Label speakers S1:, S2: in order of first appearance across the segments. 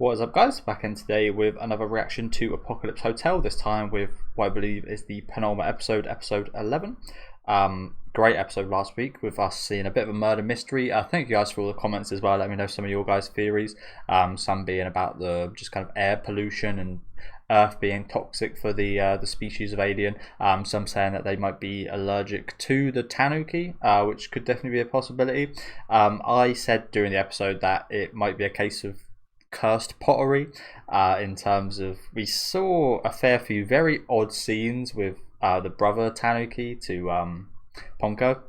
S1: What is up, guys? Back in today with another reaction to Apocalypse Hotel, this time with what I believe is the penultimate episode, episode 11. Great episode last week with us seeing a bit of a murder mystery. Thank you guys for all the comments as well. Let me know some of your guys' theories. Some being about the just kind of air pollution and Earth being toxic for the species of alien. Some saying that they might be allergic to the tanuki, which could definitely be a possibility. I said during the episode that it might be a case of cursed pottery, in terms of we saw a fair few very odd scenes with the brother tanuki to Ponko.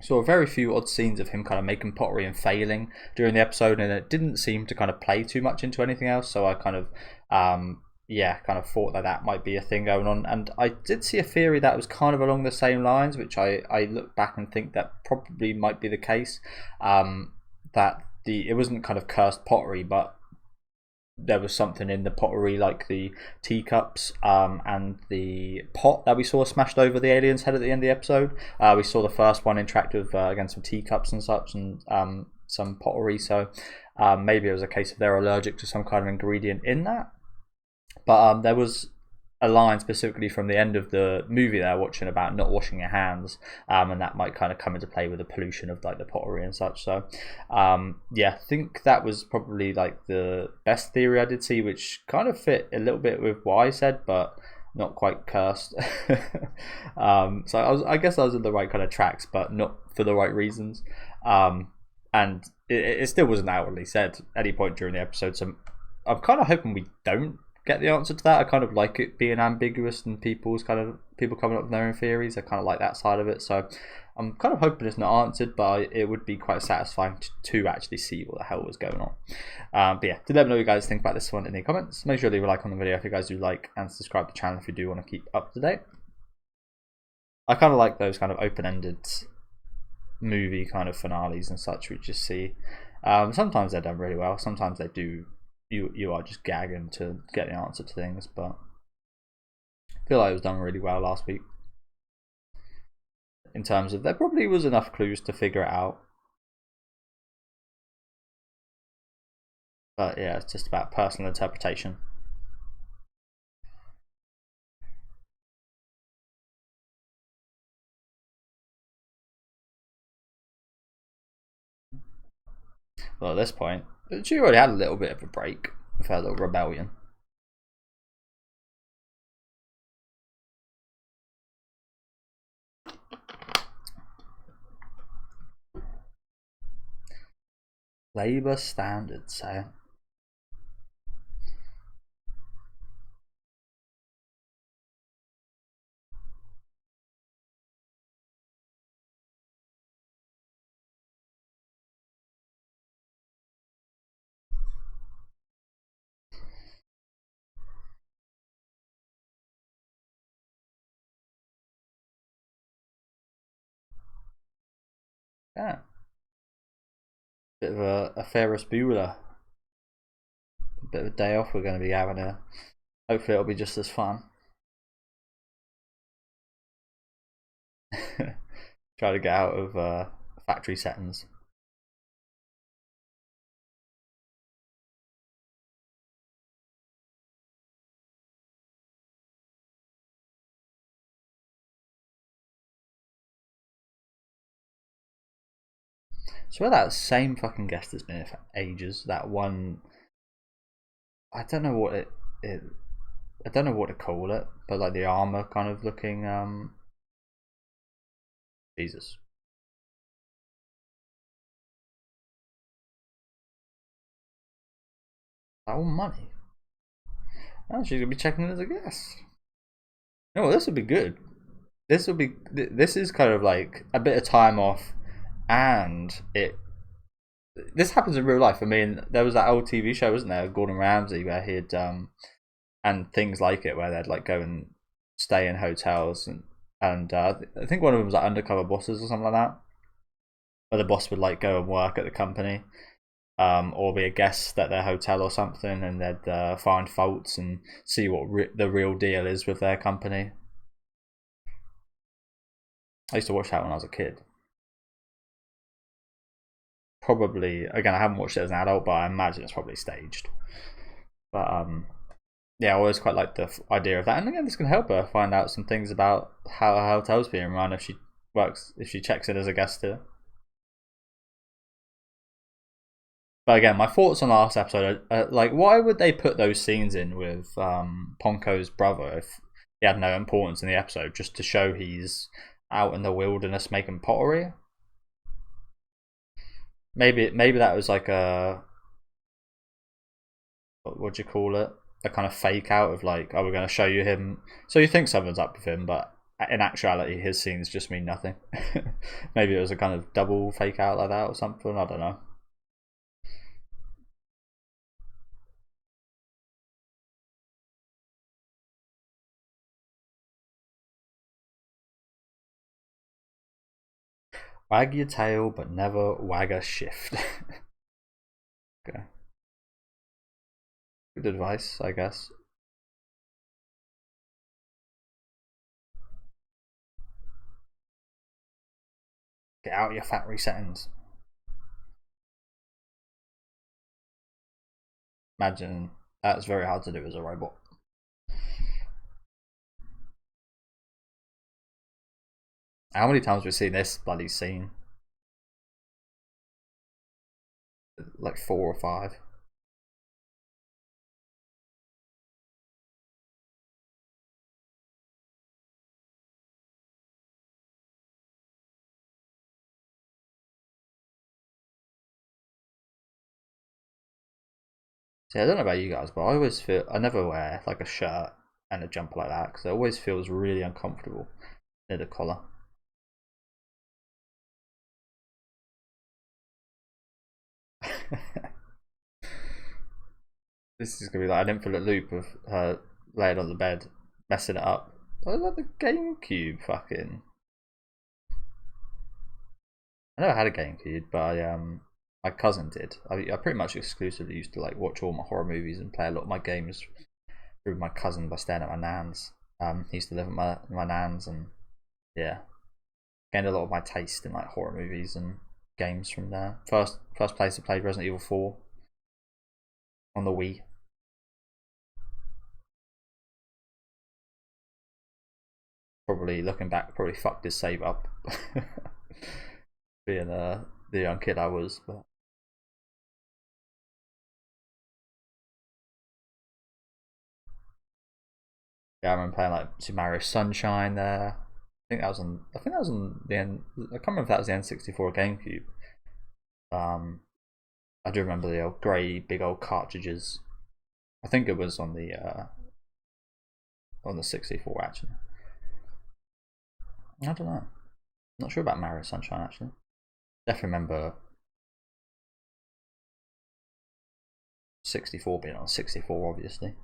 S1: Saw very few odd scenes of him kind of making pottery and failing during the episode, and it didn't seem to kind of play too much into anything else. So I kind of kind of thought that that might be a thing going on. And I did see a theory that was kind of along the same lines, which I look back and think that probably might be the case. That it wasn't kind of cursed pottery, but there was something in the pottery, like the teacups and the pot that we saw smashed over the alien's head at the end of the episode. We saw the first one interact with against some teacups and such, and some pottery. So maybe it was a case of they're allergic to some kind of ingredient in that. But there was a line specifically from the end of the movie they're watching about not washing your hands, and that might kind of come into play with the pollution of like the pottery and such. So yeah, I think that was probably like the best theory I did see, which kind of fit a little bit with what I said, but not quite cursed. So I guess I was in the right kind of tracks, but not for the right reasons. And it still wasn't outwardly said at any point during the episode, so I'm kind of hoping we don't get the answer to that. I kind of like it being ambiguous and people coming up with their own theories. I kind of like that side of it, so I'm kind of hoping it's not answered, but it would be quite satisfying to actually see what the hell was going on. But yeah, do let me know what you guys think about this one in the comments. Make sure to leave a like on the video if you guys do like, and subscribe to the channel if you do want to keep up to date. I kind of like those kind of open-ended movie kind of finales and such, we just see. Sometimes they're done really well, sometimes they do. You are just gagging to get the answer to things, but I feel like it was done really well last week. In terms of there probably was enough clues to figure it out. But yeah, it's just about personal interpretation. Well, at this point, she already had a little bit of a break with her little rebellion. Labour standards, eh? Yeah. Bit of a Ferris Bueller. A bit of a day off we're going to be having here. Hopefully it'll be just as fun. Try to get out of factory settings. So where that same fucking guest has been here for ages. That one, I don't know what I don't know what to call it, but like the armor kind of looking. Jesus. That all money. Oh, she's gonna be checking in as a guest. No, this would be good. This will be. This is kind of like a bit of time off, and this happens in real life. I mean, there was that old TV show, wasn't there, Gordon Ramsay, where he'd and things like it, where they'd like go and stay in hotels, and I think one of them was like Undercover Bosses or something like that, where the boss would like go and work at the company, or be a guest at their hotel or something, and they'd find faults and see what the real deal is with their company. I used to watch that when I was a kid. probably, again, I haven't watched it as an adult, but I imagine it's probably staged. But yeah, I always quite like the idea of that, and again, this can help her find out some things about how her hotel's being run if she works, if she checks in as a guest here. But again, my thoughts on last episode are, like, why would they put those scenes in with Ponko's brother if he had no importance in the episode, just to show he's out in the wilderness making pottery? Maybe that was like a, what do you call it? A kind of fake out of like, oh, we're going to show you him. So you think something's up with him, but in actuality, his scenes just mean nothing. Maybe it was a kind of double fake out like that or something. I don't know. Wag your tail, but never wag a shift. Okay. Good advice, I guess. Get out your factory settings. Imagine that's very hard to do as a robot. How many times have we seen this bloody scene? Like 4 or 5. See, I don't know about you guys, but I always feel I never wear like a shirt and a jumper like that because it always feels really uncomfortable near the collar. This is gonna be like an infinite loop of her laying on the bed, messing it up. I like the GameCube fucking. I never had a GameCube, but my cousin did. I pretty much exclusively used to like watch all my horror movies and play a lot of my games through my cousin by staying at my nan's. He used to live at my nan's, and yeah, gained a lot of my taste in like horror movies and games from there. First place I played Resident Evil 4 on the Wii. Probably looking back, probably fucked his save up. Being the young kid I was, but yeah, I remember playing like Super Mario Sunshine there. I think that was on the N. I can't remember if that was the N64 GameCube. I do remember the old grey, big old cartridges. I think it was on the 64 actually. I don't know. Not sure about Mario Sunshine actually. Definitely remember 64 being on 64, obviously.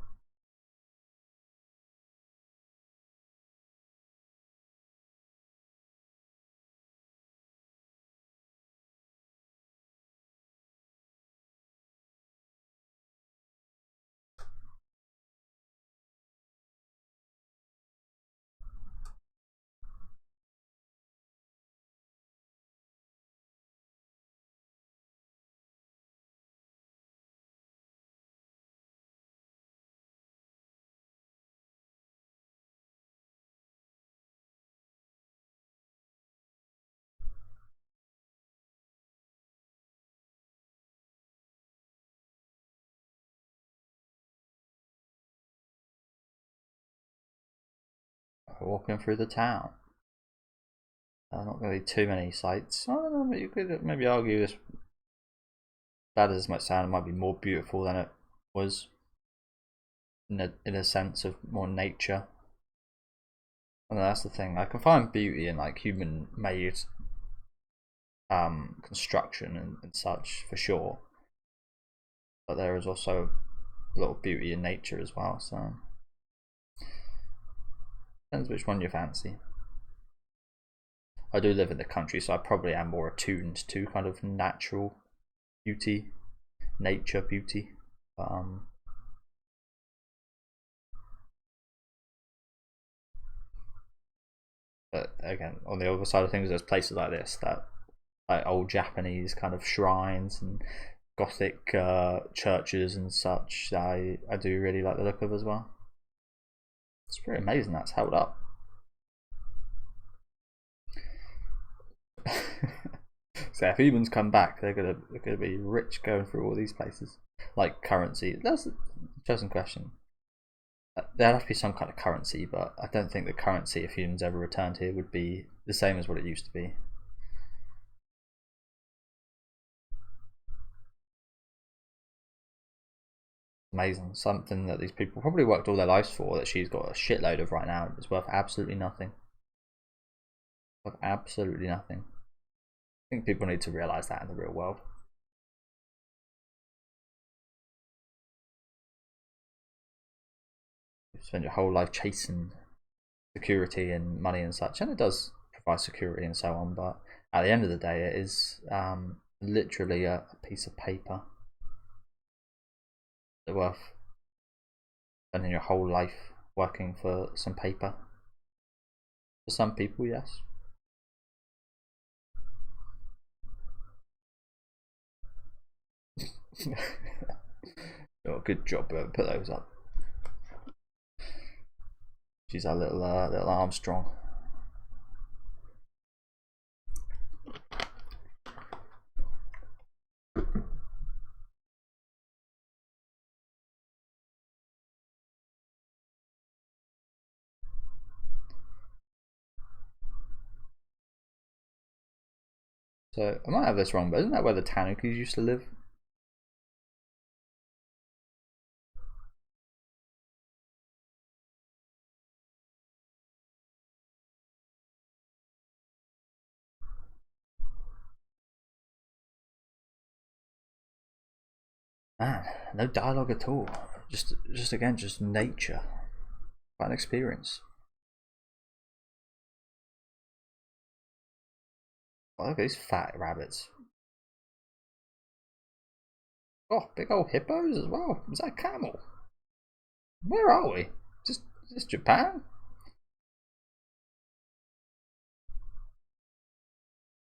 S1: Walking through the town. Not going to be too many sights. I don't know, but you could maybe argue this, bad as it might sound, it might be more beautiful than it was in a sense of more nature. And that's the thing. I can find beauty in like human made construction and such for sure. But there is also a lot of beauty in nature as well, so depends which one you fancy. I do live in the country, so I probably am more attuned to kind of natural beauty, nature beauty. But again, on the other side of things, there's places like this that like old Japanese kind of shrines and Gothic churches and such. I do really like the look of as well. It's pretty amazing that's held up. So if humans come back, they're gonna be rich going through all these places. Like currency. That's a chosen question. There'd have to be some kind of currency, but I don't think the currency, if humans ever returned here, would be the same as what it used to be. Amazing. Something that these people probably worked all their lives for, that she's got a shitload of right now, is worth absolutely nothing. Worth absolutely nothing. I think people need to realise that in the real world. You spend your whole life chasing security and money and such, and it does provide security and so on, but at the end of the day, it is literally a piece of paper. It's worth spending your whole life working for some paper. For some people, yes. Oh, good job, put those up. She's our little Armstrong. So I might have this wrong, but isn't that where the Tanukis used to live? Man, no dialogue at all. Just again, just nature. Quite an experience. Oh, look at these fat rabbits. Oh, big old hippos as well. Is that a camel? Where are we? Just is this Japan?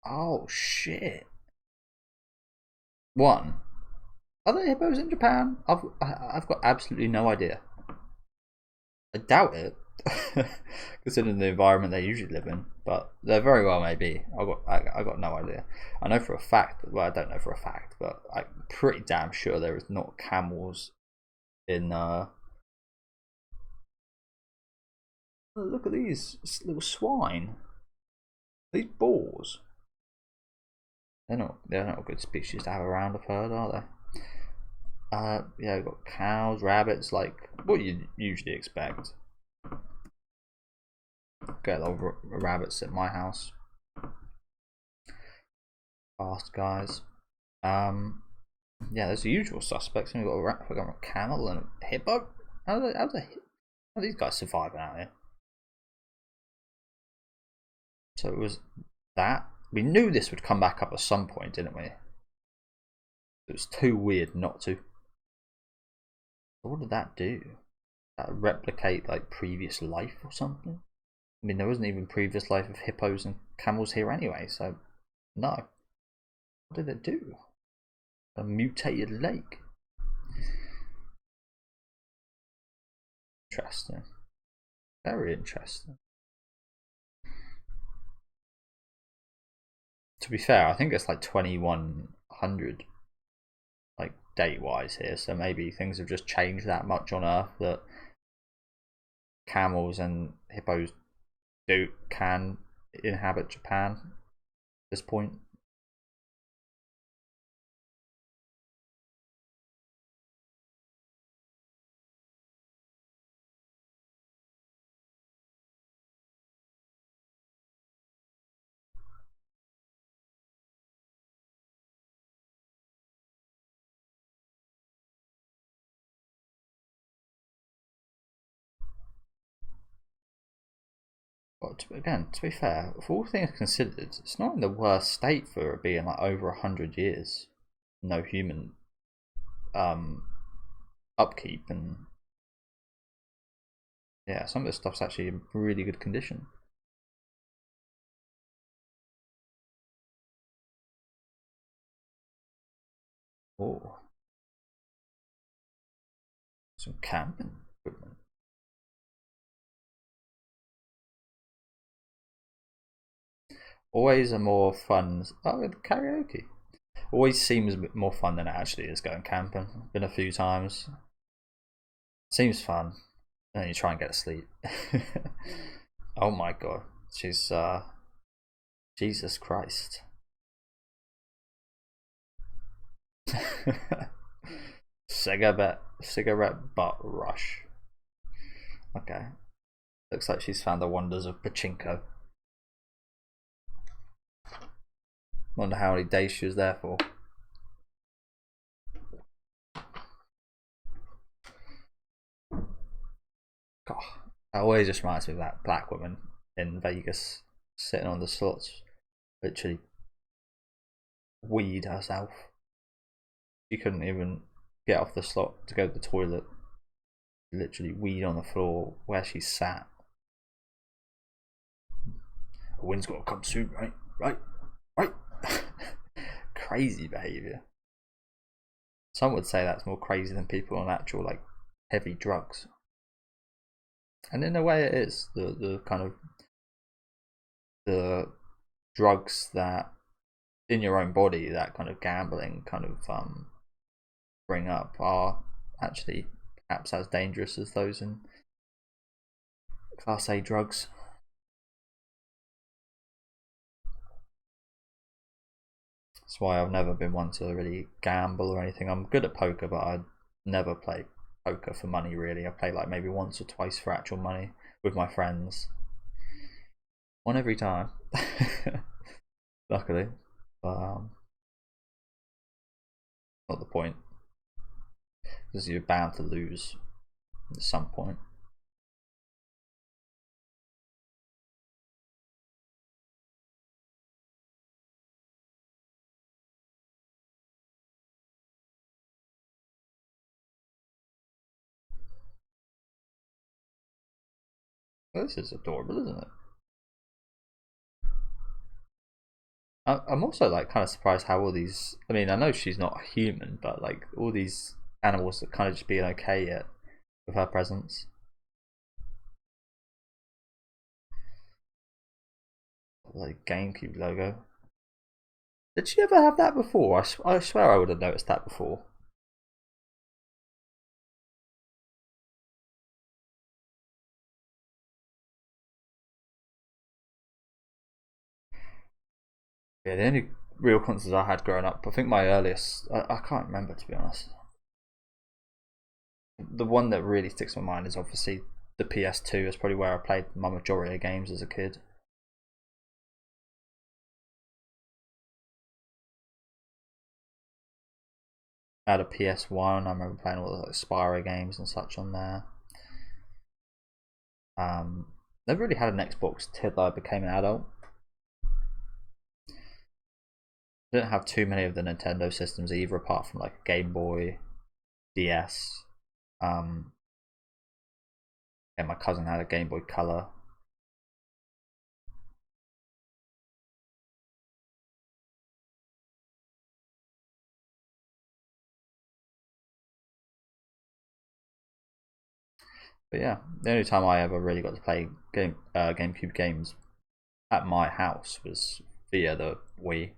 S1: Oh shit. One. Are there hippos in Japan? I've got absolutely no idea. I doubt it, considering the environment they usually live in. But there very well may be. I got no idea. I know for a fact. Well, I don't know for a fact, but I'm pretty damn sure there is not camels in. Oh, look at these little swine. These boars. They're not a good species to have around. I've heard, are they? Yeah, we've got cows, rabbits, like what you usually expect. Get a lot of rabbits at my house. Fast guys. Yeah, there's the usual suspects. And we've got a camel and a hippo. How are these guys surviving out here? So it was that. We knew this would come back up at some point, didn't we? It was too weird not to. What did that do? That replicate like previous life or something? I mean, there wasn't even previous life of hippos and camels here anyway, so no. What did it do? A mutated lake. Interesting. Very interesting. To be fair, I think it's like 2100, like date-wise here, so maybe things have just changed that much on Earth that camels and hippos can inhabit Japan at this point. But again, to be fair, for all things considered, it's not in the worst state for it being like over 100 years. No human um, upkeep, and yeah, some of this stuff's actually in really good condition. Oh, some camping equipment. Always a more fun. Oh, the karaoke. Always seems a bit more fun than it actually is going camping. Been a few times. Seems fun. And then you try and get to sleep. Oh my god. She's Jesus Christ. Cigarette butt rush. Okay. Looks like she's found the wonders of pachinko. Wonder how many days she was there for. God, that always just reminds me of that black woman in Vegas sitting on the slots, literally weed herself. She couldn't even get off the slot to go to the toilet. Literally weed on the floor where she sat. The wind's got to come soon, right? Right. Crazy behaviour. Some would say that's more crazy than people on actual like heavy drugs. And in a way it is. The kind of the drugs that in your own body, that kind of gambling kind of bring up, are actually perhaps as dangerous as those in Class A drugs. That's why I've never been one to really gamble or anything. I'm good at poker, but I'd never play poker for money really. I play like maybe once or twice for actual money with my friends. One every time. Luckily. But not the point. Because you're bound to lose at some point. Well, this is adorable, isn't it? I'm also like kind of surprised how all these. I mean, I know she's not human, but like all these animals are kind of just being okay yet with her presence. Like GameCube logo. Did she ever have that before? I swear I would have noticed that before. Yeah, the only real consoles I had growing up, I think my earliest, I can't remember to be honest. The one that really sticks in my mind is obviously the PS2. It's probably where I played my majority of games as a kid. I had a PS1. I remember playing all the like, Spyro games and such on there. Never really had an Xbox till I became an adult. Didn't have too many of the Nintendo systems either, apart from like Game Boy, DS. Um, and my cousin had a Game Boy Color. But yeah, the only time I ever really got to play GameCube games at my house was via the Wii.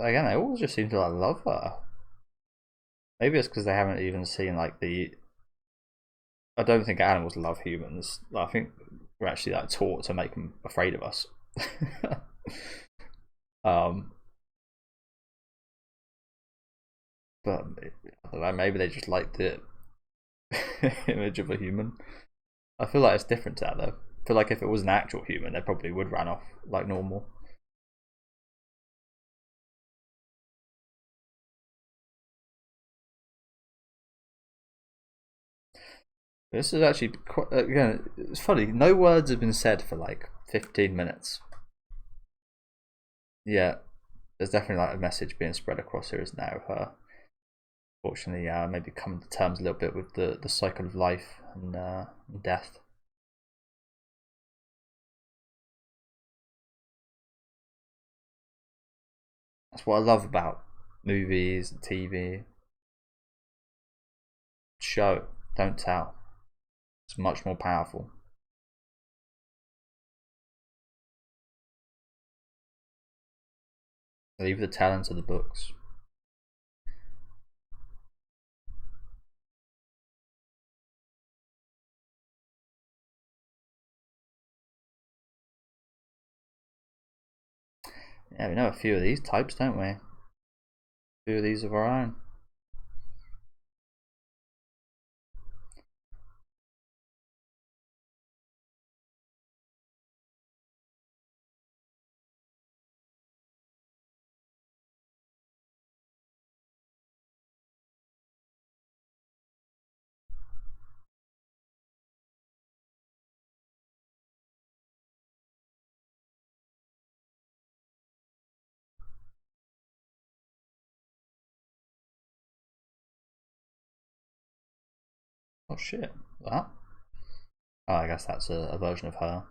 S1: again, they all just seem to like love her. Maybe it's because they haven't even seen like the. I don't think animals love humans. I think we're actually like taught to make them afraid of us. um, but I don't know. Maybe they just like the image of a human. I feel like it's different to that though. I feel like if it was an actual human, they probably would run off like normal. This is actually quite, again. It's funny. No words have been said for like 15 minutes. Yeah, there's definitely like a message being spread across here is now of her. Fortunately, maybe coming to terms a little bit with the cycle of life and death. That's what I love about movies and TV. Show, don't tell. It's much more powerful. Leave the telling to the books. Yeah, we know a few of these types, don't we? A few of these of our own. Oh shit, that? Oh, I guess that's a version of her.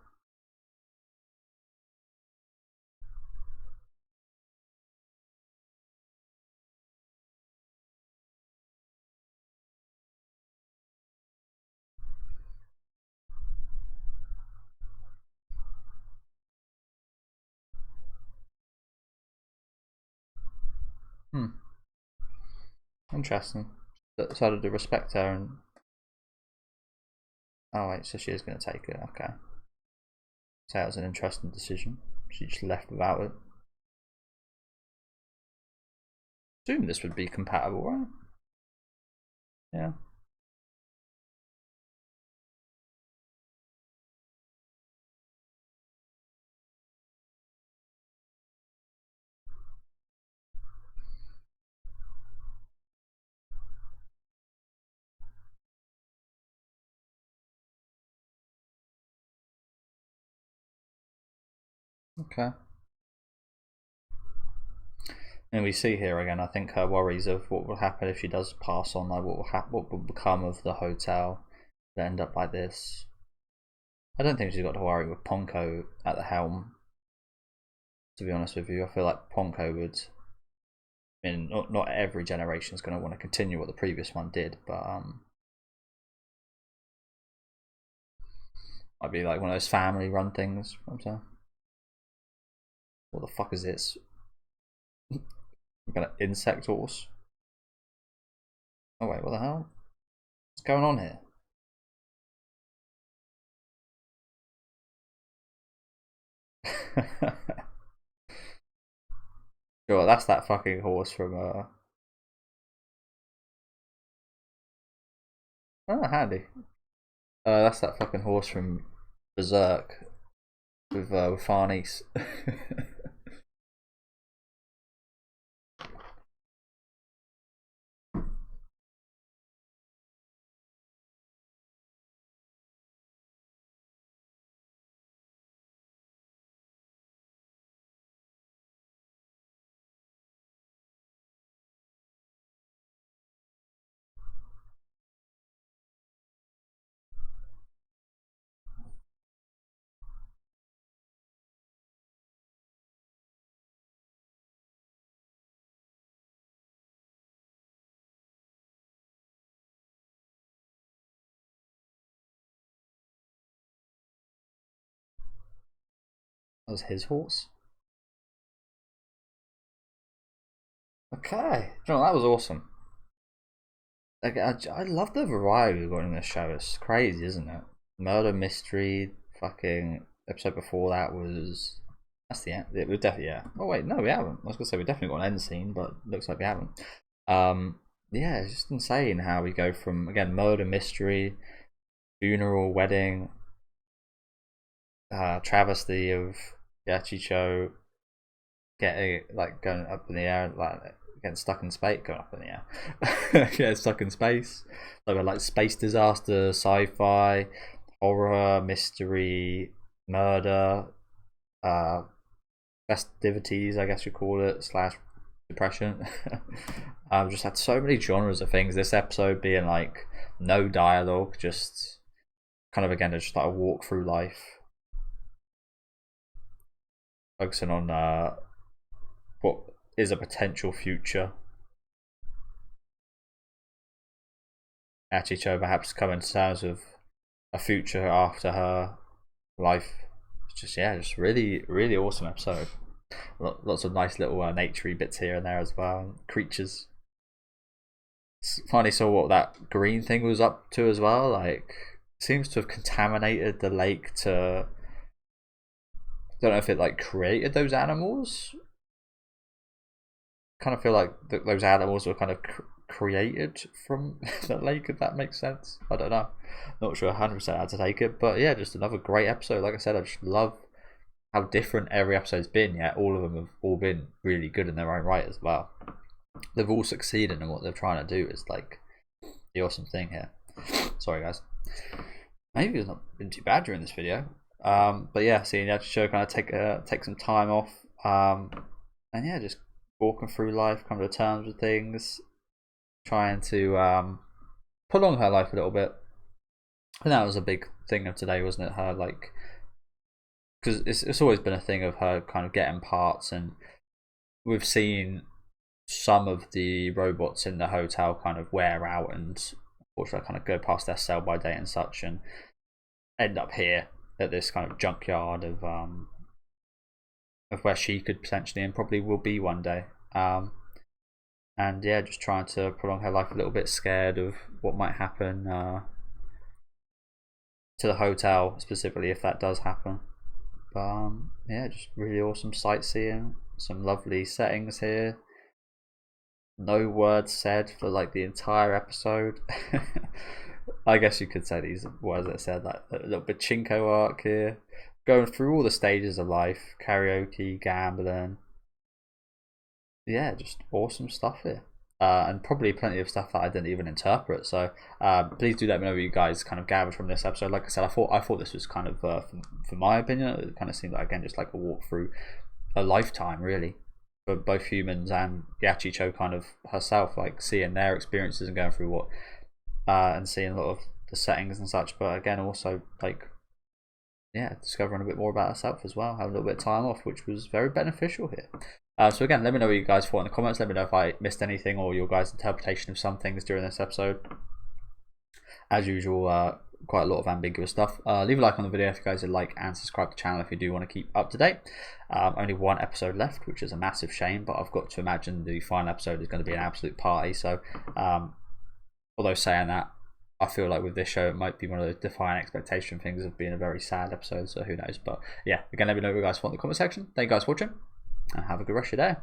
S1: Hmm, interesting. Decided to respect her and. Oh wait, so she is going to take it. Okay. So that was an interesting decision. She just left without it. Assume this would be compatible, right? Yeah. Okay. And we see here again, I think her worries of what will happen if she does pass on, like what will become of the hotel that end up like this. I don't think she's got to worry with Ponko at the helm. To be honest with you, I feel like Ponko would. I mean, not every generation is going to want to continue what the previous one did, but might be like one of those family-run things. I'm saying, what the fuck is this? I'm gonna insect horse. Oh wait, what the hell? What's going on here? Sure, that's that fucking horse from oh, handy. That's that fucking horse from Berserk with Farnese. That was his horse. Okay, John, that was awesome. Like, I love the variety we've got in this show. It's crazy, isn't it? Murder mystery. Fucking episode before that was. That's the end. It was definitely, yeah. Oh wait, no, we haven't. I was gonna say we definitely got an end scene, but looks like we haven't. Yeah, it's just insane how we go from again murder mystery, funeral, wedding, travesty of Yachicho getting like going up in the air, like getting stuck in space, going up in the air, getting stuck in space. Like space disaster, sci-fi, horror, mystery, murder, uh, festivities, I guess you call it, slash depression. I've just had so many genres of things. This episode being like no dialogue, just kind of again just like a walk through life, focusing on what is a potential future. Achicho perhaps coming to terms with a future after her life. It's just yeah, just really awesome episode. Lots of nice little naturey bits here and there as well. Creatures. Finally saw what that green thing was up to as well. Like seems to have contaminated the lake to. Don't know if it like created those animals. Kind of feel like those animals were kind of created from the lake, if that makes sense. I don't know. Not sure 100% how to take it, but yeah, just another great episode. Like I said, I just love how different every episode's been. Yet all of them have all been really good in their own right as well. They've all succeeded in what they're trying to do. Is like the awesome thing here. Sorry, guys. Maybe it's not been too bad during this video. But yeah, seeing the show kind of take some time off. And yeah, just walking through life, coming to terms with things, trying to prolong her life a little bit. And that was a big thing of today, wasn't it? Her like, because it's always been a thing of her kind of getting parts, and we've seen some of the robots in the hotel kind of wear out and unfortunately kind of go past their sell by date and such, and end up here at this kind of junkyard of where she could potentially and probably will be one day. And yeah, just trying to prolong her life a little bit, scared of what might happen to the hotel specifically if that does happen. But yeah, just really awesome sightseeing, some lovely settings here. No words said for like the entire episode. I guess you could say these words that said, like a little pachinko arc here, going through all the stages of life, karaoke, gambling. Yeah, just awesome stuff here. And probably plenty of stuff that I didn't even interpret. So please do let me know what you guys kind of gathered from this episode. Like I said, I thought this was kind of, for my opinion, it kind of seemed like again just like a walk through a lifetime, really, for both humans and Yachicho kind of herself, like seeing their experiences and going through what, and seeing a lot of the settings and such. But again, also like yeah, discovering a bit more about herself as well, having a little bit of time off, which was very beneficial here. So again, let me know what you guys thought in the comments. Let me know if I missed anything or your guys' interpretation of some things during this episode. As usual, quite a lot of ambiguous stuff. Leave a like on the video if you guys would like, and subscribe to the channel if you do want to keep up to date. Only one episode left, which is a massive shame, but I've got to imagine the final episode is going to be an absolute party. So although saying that, I feel like with this show it might be one of those defying expectation things of being a very sad episode, so who knows. But yeah, again, let me know what you guys thought in the comment section. Thank you guys for watching, and have a good rest of your day.